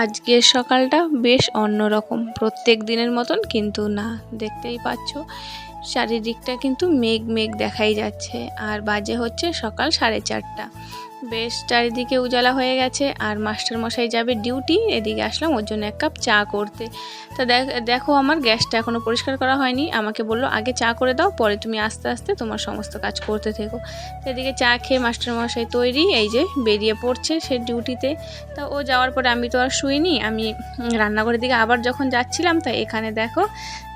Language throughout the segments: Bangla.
আজকের সকালটা বেশ অন্যরকম, প্রত্যেক দিনের মতন কিন্তু না। দেখতেই পাচ্ছ চারিদিকটা কিন্তু মেঘ মেঘ দেখাই যাচ্ছে, আর বাজে হচ্ছে সকাল 4:30। বেশ চারিদিকে উজালা হয়ে গেছে, আর মাস্টারমশাই যাবে ডিউটি। এদিকে আসলাম ওর জন্য 1 কাপ চা করতে। তা দেখো আমার গ্যাসটা এখনও পরিষ্কার করা হয়নি। আমাকে বললো আগে চা করে দাও, পরে তুমি আস্তে আস্তে তোমার সমস্ত কাজ করতে থেকো। এদিকে চা খেয়ে মাস্টারমশাই তৈরি, এই যে বেরিয়ে পড়ছে সে ডিউটিতে। তা ও যাওয়ার পরে আমি তো আর শুইনি, আমি রান্নাঘরের দিকে আবার যখন যাচ্ছিলাম, তা এখানে দেখো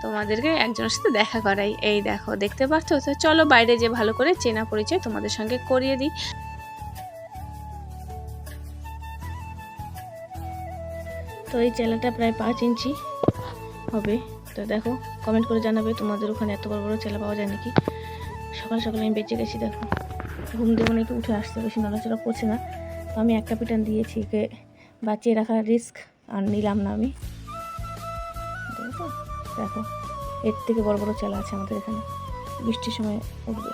তোমাদেরকে একজনের সাথে দেখা করাই। এই দেখো, দেখতে পাচ্ছ? তো চলো বাইরে যে ভালো করে চেনা পরিচয় তোমাদের সঙ্গে করিয়ে দিই। তো এই চেলাটা প্রায় 5 ইঞ্চি হবে। তো দেখো, কমেন্ট করে জানাবে তোমাদের ওখানে এত বড় বড় চেলা পাওয়া যায় নাকি। সকাল সকাল আমি বেঁচে গেছি। দেখো, ঘুম দেবো নাকি উঠে আসতে, বেশি নড়াচড়া করছে না। তো আমি একটা পিটান দিয়েছি, একে বাঁচিয়ে রাখার রিস্ক আর নিলাম না আমি। দেখো, এর থেকে বড় বড় চেলা আছে আমাদের এখানে, বৃষ্টির সময় উঠবে।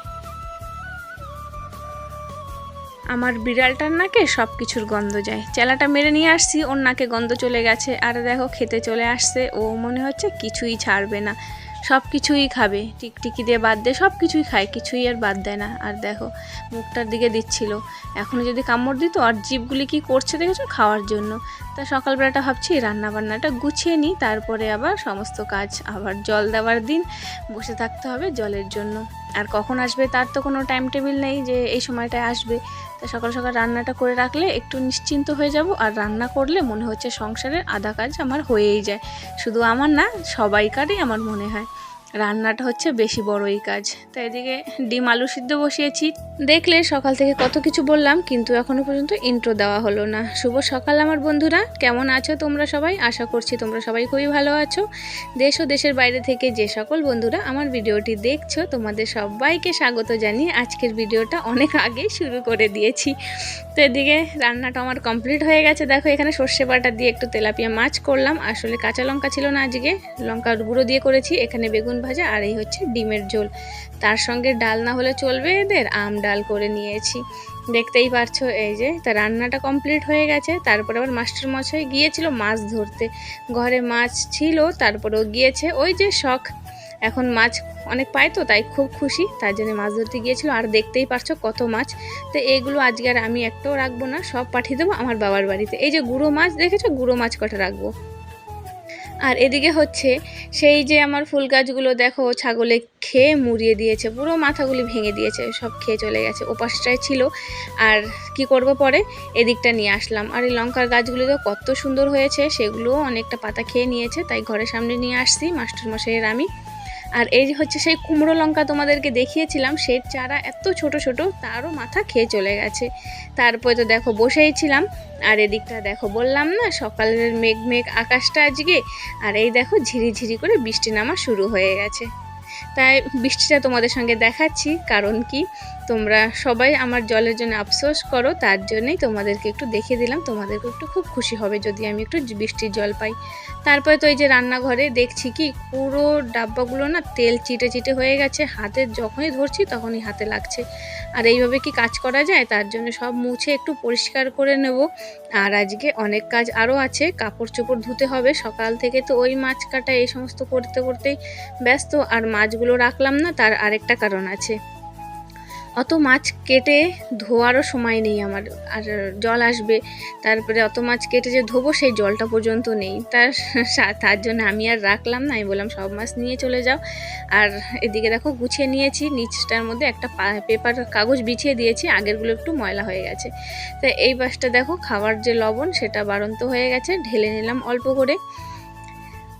আমার বিড়ালটার নাকে সব কিছুর গন্ধ যায়। চেলাটা মেরে নিয়ে আসছি, ওর নাকে গন্ধ চলে গেছে। আর দেখো খেতে চলে আসছে। ও মনে হচ্ছে কিছুই ছাড়বে না, সব কিছুই খাবে। টিকটিকি দিয়ে বাদ দিয়ে সব কিছুই খায়, কিছুই আর বাদ দেয় না। আর দেখো মুখটার দিকে দিচ্ছিল, এখনও যদি কামড় দিত। আর জিভগুলি কি করছে দেখেছো, খাওয়ার জন্য। তা সকালবেলাটা ভাবছি রান্নাবান্নাটা গুছিয়ে নিই, তারপরে আবার সমস্ত কাজ। আবার জল দেওয়ার দিন বসে থাকতে হবে জলের জন্য। আর কখন আসবে তার তো কোনো টাইম টেবিল নেই যে এই সময়টায় আসবে। তা সকাল সকাল রান্নাটা করে রাখলে একটু নিশ্চিন্ত হয়ে যাব। আর রান্না করলে মনে হচ্ছে সংসারের আধা কাজ আমার হয়েই যায়। শুধু আমার না, সবাইকারই আমার মনে হয় রান্নাটা হচ্ছে বেশি বড়ই কাজ। তো এদিকে ডিম আলু সিদ্ধ বসিয়েছি। দেখলে সকাল থেকে কত কিছু বললাম, কিন্তু এখনও পর্যন্ত ইন্ট্রো দেওয়া হলো না। শুভ সকাল আমার বন্ধুরা, কেমন আছো তোমরা সবাই? আশা করছি তোমরা সবাই খুবই ভালো আছো। দেশ ও দেশের বাইরে থেকে যে সকল বন্ধুরা আমার ভিডিওটি দেখছো, তোমাদের সবাইকে স্বাগত জানিয়ে আজকের ভিডিওটা অনেক আগেই শুরু করে দিয়েছি। তো এদিকে রান্নাটা আমার কমপ্লিট হয়ে গেছে। দেখো এখানে সর্ষে বাটা দিয়ে একটু তেলাপিয়া মাছ করলাম। আসলে কাঁচা লঙ্কা ছিল না, আজকে লঙ্কার গুঁড়ো দিয়ে করেছি। এখানে বেগুন ভাজা, আর এই হচ্ছে ডিমের ঝোল। তার সঙ্গে ডাল না হলে চলবে এদের, আম ডাল করে নিয়েছি। দেখতেই পারছো এই যে। তা রান্নাটা কমপ্লিট হয়ে গেছে। তারপরে আবার মাস্টারমশাই গিয়েছিল মাছ ধরতে, ঘরে মাছ ছিল। তারপরেও গিয়েছে, ওই যে শখ, এখন মাছ অনেক পায় তো, তাই খুব খুশি, তার জন্য মাছ ধরতে গিয়েছিল। আর দেখতেই পারছো কত মাছ। তো এইগুলো আজকে আর আমি একটাও রাখবো না, সব পাঠিয়ে দেবো আমার বাবার বাড়িতে। এই যে গুঁড়ো মাছ দেখেছো, গুঁড়ো মাছ কটা রাখবো। আর এদিকে হচ্ছে সেই যে আমার ফুল গাছগুলো দেখো ছাগলে খেয়ে মুড়িয়ে দিয়েছে, পুরো মাথাগুলি ভেঙে দিয়েছে, সব খেয়ে চলে গেছে। ওপাশটায় ছিল, আর কি করব, পরে এদিকটা নিয়ে আসলাম। আর এই লঙ্কার গাছগুলো তো কত সুন্দর হয়েছে, সেগুলোও অনেকটা পাতা খেয়ে নিয়েছে, তাই ঘরের সামনে নিয়ে আসছি মাস্টারমশাইয়ের আমি। আর এই হচ্ছে সেই কুমড়ো লঙ্কা তোমাদেরকে দেখিয়েছিলাম, সেই চারা এত ছোট ছোট, তারও মাথা খেয়ে চলে গেছে। তারপরে তো দেখো বসেই ছিলাম। আর এদিকটা দেখো, বললাম না সকালের মেঘ মেঘ আকাশটা আজকে। আর এই দেখো ঝিরিঝিরি করে বৃষ্টি নামা শুরু হয়ে গেছে। তাই বৃষ্টিটা তোমাদের সঙ্গে দেখাচ্ছি, কারণ কি তোমরা সবাই আমার জলের জন্য আফসোস করো, তার জন্যই তোমাদেরকে একটু দেখিয়ে দিলাম। তোমাদেরকে একটু খুব খুশি হবে যদি আমি একটু বৃষ্টির জল পাই। তারপরে তো এই যে রান্নাঘরে দেখছি কি পুরো ডাব্বাগুলো না তেল চিটে চিটে হয়ে গেছে, হাতে যখনই ধরছি তখনই হাতে লাগছে। আর এইভাবে কি কাজ করা যায়? তার জন্য সব মুছে একটু পরিষ্কার করে নেব। আর আজকে অনেক কাজ আরও আছে, কাপড় চোপড় ধুতে হবে। সকাল থেকে তো ওই মাছ কাটা এই সমস্ত করতে করতেই ব্যস্ত। আর মাছগুলো রাখলাম না, তার আরেকটা কারণ আছে, অত মাছ কেটে ধোয়ারও সময় নেই আমার। আর জল আসবে, তারপরে অত মাছ কেটে যে ধোবো সেই জলটা পর্যন্ত নেই। তার জন্য আমি আর রাখলাম না, আমি বললাম সব মাছ নিয়ে চলে যাও। আর এদিকে দেখো গুছিয়ে নিয়েছি, নিচটার মধ্যে একটা পেপার কাগজ বিছিয়ে দিয়েছি, আগেরগুলো একটু ময়লা হয়ে গেছে। তো এই পাশটা দেখো খাবার যে লবণ সেটা বাড়ন্ত হয়ে গেছে, ঢেলে নিলাম অল্প করে।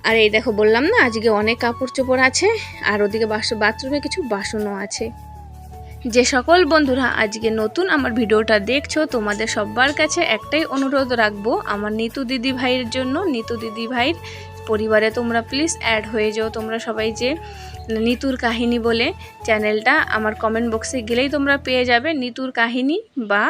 আর এই দেখো বললাম না আজকে অনেক কাপড় চোপড় আছে। আর ওদিকে বাথরুমে কিছু বাসনও আছে। যে সকল বন্ধুরা আজকে নতুন আমার ভিডিওটা দেখছো, তোমাদের সবার কাছে একটাই অনুরোধ রাখবো, আমার নিতু দিদি ভাইয়ের জন্য। নিতু দিদি ভাইয়ের পরিবারে তোমরা প্লিজ অ্যাড হয়ে যাও। তোমরা সবাই যে নিতুর কাহিনী বলে চ্যানেলটা, আমার কমেন্ট বক্সে গেলেই তোমরা পেয়ে যাবে নিতুর কাহিনী বা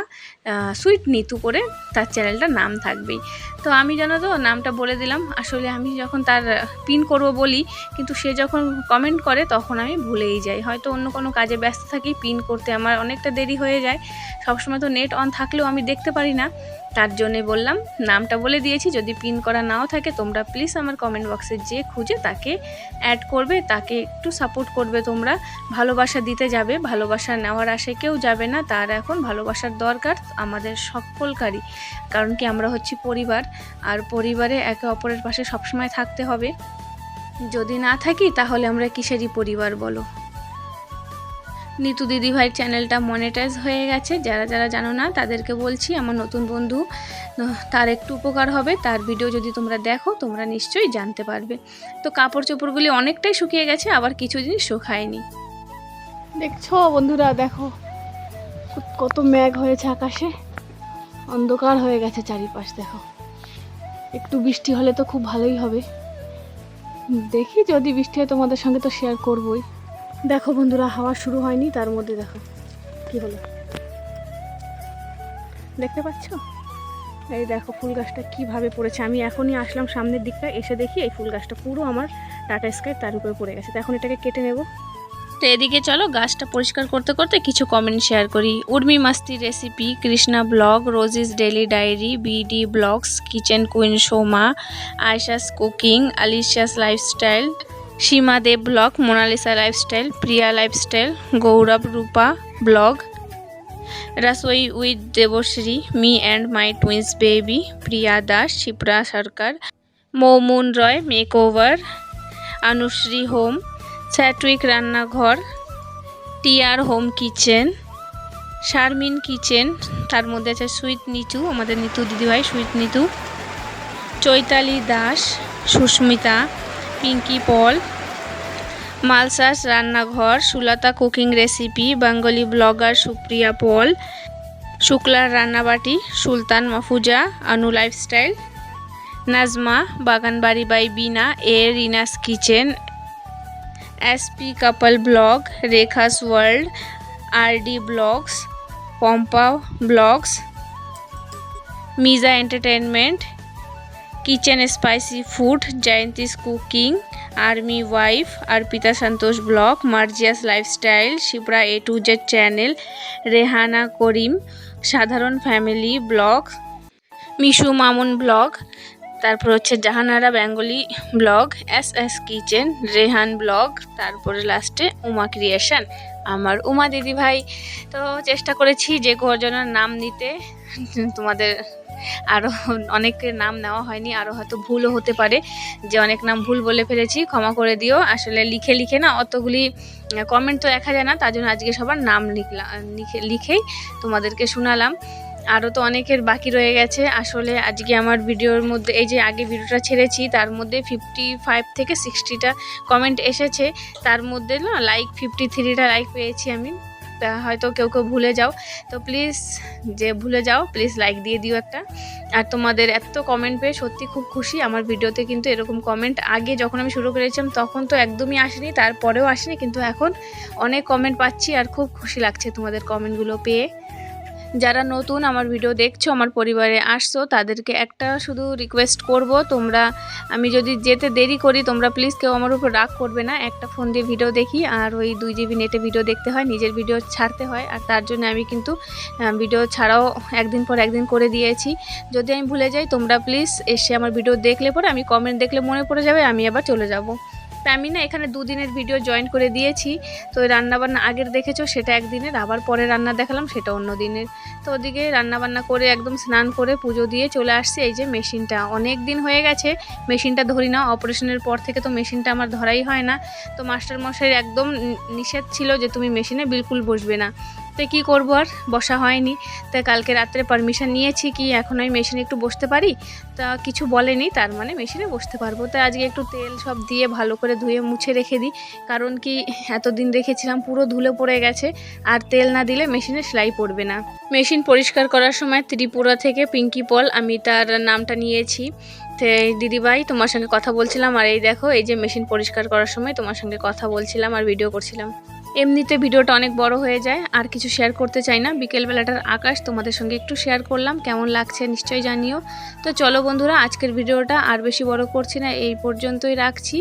সুইট নিতু করে তার চ্যানেলটার নাম থাকবেই। তো আমি জানো তো নামটা বলে দিলাম, আসলে আমি যখন তার পিন করব বলি, কিন্তু সে যখন কমেন্ট করে তখন আমি ভুলেই যাই, হয়তো অন্য কোনো কাজে ব্যস্ত থাকি, পিন করতে আমার অনেকটা দেরি হয়ে যায়। সবসময় তো নেট অন থাকলেও আমি দেখতে পারি না। তার জন্যে বললাম, নামটা বলে দিয়েছি। যদি পিন করা নাও থাকে তোমরা প্লিজ আমার কমেন্ট বক্সে যে খুঁজে তাকে অ্যাড করবে, তাকে একটু সাপোর্ট করবে। তোমরা ভালোবাসা দিতে যাবে, ভালোবাসা নেওয়ার আশায় কেউ যাবে না। তার এখন ভালোবাসার দরকার আমাদের সকলকারই, কারণ কি আমরা হচ্ছি পরিবার, আর পরিবারে একে অপরের পাশে সবসময় থাকতে হবে। যদি না থাকি তাহলে আমরা কিসেরই পরিবার বলো। নিতু দিদিভাইয়ের চ্যানেলটা মনিটাইজ হয়ে গেছে, যারা যারা জানো না তাদেরকে বলছি, আমার নতুন বন্ধু, তার একটু উপকার হবে। তার ভিডিও যদি তোমরা দেখো তোমরা নিশ্চয়ই জানতে পারবে। তো কাপড় চোপড়গুলি অনেকটাই শুকিয়ে গেছে, আবার কিছু জিনিস শুকায়নি। দেখছো বন্ধুরা, দেখো কত মেঘ হয়েছে আকাশে, অন্ধকার হয়ে গেছে চারিপাশ। দেখো একটু বৃষ্টি হলে তো খুব ভালোই হবে। দেখি যদি বৃষ্টি হয় তোমাদের সঙ্গে তো শেয়ার করবই। দেখো বন্ধুরা, হাওয়া শুরু হয়নি, তার মধ্যে দেখো কি হলো, দেখতে পাচ্ছ? এই দেখো ফুল গাছটা কীভাবে পড়েছে। আমি এখনই আসলাম সামনের দিকটা, এসে দেখি এই ফুল গাছটা পুরো আমার টাটা স্কাই তার উপরে পড়ে গেছে। তো এখন এটাকে কেটে নেব। তো এদিকে চলো গাছটা পরিষ্কার করতে করতে কিছু কমেন্ট শেয়ার করি। Urmi Masti recipe, Krishna blog, Rosie's daily diary, BD blogs, kitchen queen Soma, Ayesha's cooking, Alisha's lifestyle, Seema Deb blog, Monalisa lifestyle, Priya lifestyle, Gourab Rupa blog, Rasoi with Debashree, me and my twins baby, Priya Das, Shipra Sarkar, Momun Roy makeover, Anushree home, Sattwik Rannaghar, TR home kitchen, Sharmin kitchen, তার মধ্যে আছে সুইট নিতু, আমাদের নিতু দিদিভাই সুইট নিতু, চৈতালি দাস, সুস্মিতা, পিঙ্কি পল, মালসাস রান্নাঘর, Sulata cooking recipe, Bengali blogger Supriya Paul, শুক্লার Rannabati, Sultan Mahfuza, Anu lifestyle, Nazma, Baganbari by Bina, a Rina's kitchen, SP couple blog, Rekha's world, RD blogs, Pampa blogs, মিজা entertainment, kitchen spicy food, Jayanti's cooking, army wife, Arpita Santosh blog, Marzia's lifestyle, Shipra A to Z channel, Rehana Karim, Sadharan family blog, Mishu Mamun blog, তারপর হচ্ছে Jahanara Bengali blog, S kitchen, Rehan blog, তারপরে লাস্টে উমা ক্রিয়েশন, আমার উমা দিদি ভাই। তো চেষ্টা করেছি যে কজনের নাম নিতে, তোমাদের আরও অনেকের নাম নেওয়া হয়নি, আরও হয়তো ভুলও হতে পারে, যে অনেক নাম ভুল বলে ফেলেছি, ক্ষমা করে দিও। আসলে লিখে লিখে না অতগুলি কমেন্ট তো দেখা যায় না, তার জন্য আজকে সবার নাম লিখেই তোমাদেরকে শোনালাম। আরও তো অনেকের বাকি রয়ে গেছে। আসলে আজকে আমার ভিডিওর মধ্যে, এই যে আগে ভিডিওটা ছেড়েছি তার মধ্যে 55 থেকে 60টা কমেন্ট এসেছে, তার মধ্যে না লাইক 53টা লাইক পেয়েছি আমি। তা হয়তো কেউ কেউ ভুলে যাও, তো প্লিজ যে ভুলে যাও প্লিজ লাইক দিয়ে দিও একটা। আর তোমাদের এত কমেন্ট পেয়ে সত্যি খুব খুশি। আমার ভিডিওতে কিন্তু এরকম কমেন্ট আগে যখন আমি শুরু করেছিলাম তখন তো একদমই আসেনি, তারপরেও আসেনি, কিন্তু এখন অনেক কমেন্ট পাচ্ছি আর খুব খুশি লাগছে তোমাদের কমেন্টগুলো পেয়ে। যারা নতুন আমার ভিডিও দেখছো, আমার পরিবারে আসছো, তাদেরকে একটা শুধু রিকোয়েস্ট করব, তোমরা, আমি যদি যেতে দেরি করি তোমরা প্লিজ কেউ আমার উপর রাগ করবে না। একটা ফোন দিয়ে ভিডিও দেখি আর ওই 2 GB নেটে ভিডিও দেখতে হয়, নিজের ভিডিও ছাড়তে হয়, আর তার জন্য আমি কিন্তু ভিডিও ছাড়াও একদিন পর একদিন করে দিয়েছি। যদি আমি ভুলে যাই তোমরা প্লিজ এসে আমার ভিডিও দেখলে পরে, আমি কমেন্ট দেখলে মনে পড়ে যাবে, আমি আবার চলে যাব। তা আমি না এখানে 2 দিনের ভিডিও জয়েন করে দিয়েছি। তো ওই রান্নাবান্না আগের দেখেছো সেটা একদিনের, আবার পরে রান্না দেখালাম সেটা অন্য দিনের। তো ওদিকে রান্নাবান্না করে একদম স্নান করে পুজো দিয়ে চলে আসছি। এই যে মেশিনটা অনেক দিন হয়ে গেছে, মেশিনটা ধরি না, অপারেশনের পর থেকে তো মেশিনটা আমার ধরাই হয় না। তো মাস্টারমশাইয়ের একদম নিষেধ ছিল যে তুমি মেশিনে বিলকুল বসবে না। তো কী করবো, আর বসা হয়নি। তাই কালকে রাত্রে পারমিশন নিয়েছি কি এখন আমি মেশিনে একটু বসতে পারি, তা কিছু বলেনি, তার মানে মেশিনে বসতে পারবো। তাই আজকে একটু তেল সব দিয়ে ভালো করে ধুয়ে মুছে রেখে দিই, কারণ কি এতদিন রেখেছিলাম পুরো ধুলে পড়ে গেছে, আর তেল না দিলে মেশিনে সেলাই পড়বে না। মেশিন পরিষ্কার করার সময় ত্রিপুরা থেকে পিঙ্কি পল, আমি তার নামটা নিয়েছি। তো দিদিভাই তোমার সঙ্গে কথা বলছিলাম, আর এই দেখো এই যে মেশিন পরিষ্কার করার সময় তোমার সঙ্গে কথা বলছিলাম আর ভিডিও করছিলাম। এমনিতে ভিডিওটা অনেক বড় হয়ে যায়, আর কিছু শেয়ার করতে চাই না। বিকেলবেলাটার আকাশ তোমাদের সঙ্গে একটু শেয়ার করলাম, কেমন লাগছে নিশ্চয়ই জানিও। তো চলো বন্ধুরা, আজকের ভিডিওটা আর বেশি বড় করছি না, এই পর্যন্তই রাখছি।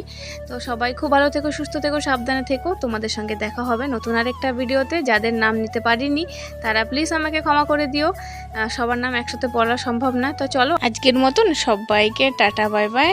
তো সবাই খুব ভালো থেকো, সুস্থ থেকো, সাবধানে থেকো। তোমাদের সঙ্গে দেখা হবে নতুন আরেকটা ভিডিওতে। যাদের নাম নিতে পারিনি তারা প্লিজ আমাকে ক্ষমা করে দিও, সবার নাম একসাথে পড়া সম্ভব না। তো চলো আজকের মতন সবাইকে টাটা, বাই বাই।